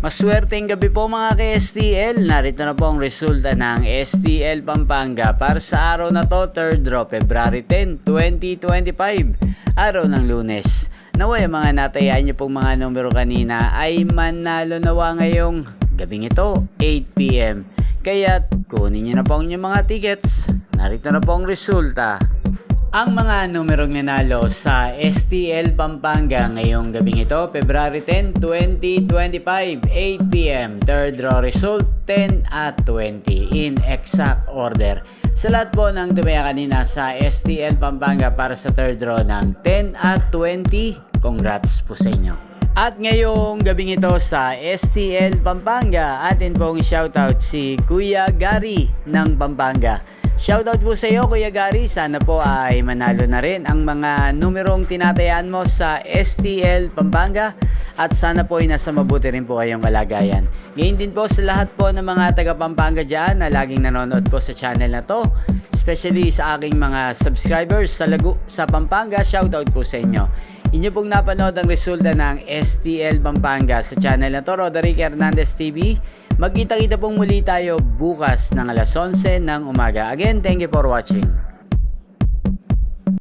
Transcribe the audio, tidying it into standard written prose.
Maswerteng gabi po mga ka-STL. Narito na po ang resulta ng STL Pampanga para sa araw na to, 3rd draw, February 10, 2025, araw ng Lunes. Naway ang mga natayaan niyo pong mga numero kanina ay manalo nawa ngayong gabing ito, 8 PM. Kaya kunin niyo na po ang inyong mga tickets. Narito na po ang resulta. Ang mga numerong nanalo sa STL Pampanga ngayong gabing ito, February 10, 2025, 8 PM. Third draw result, 10 at 20 in exact order. Sa lahat po ng tumaya kanina sa STL Pampanga para sa third draw ng 10 at 20, congrats po sa inyo. At ngayong gabing ito sa STL Pampanga, atin pong shoutout si Kuya Gary ng Pampanga. Shoutout po sa iyo Kuya Gary, sana po ay manalo na rin ang mga numerong tinatayaan mo sa STL Pampanga at sana po ay nasa mabuti rin po kayong kalagayan. Ngayon din po sa lahat po ng mga taga Pampanga dyan na laging nanonood po sa channel na to, especially sa aking mga subscribers sa Pampanga, shoutout po sa inyo. Inyo pong napanood ang resulta ng STL Pampanga sa channel na to, Roderick Hernandez TV. Magkita-kita pong muli tayo bukas ng alas 11 ng umaga. Again, thank you for watching.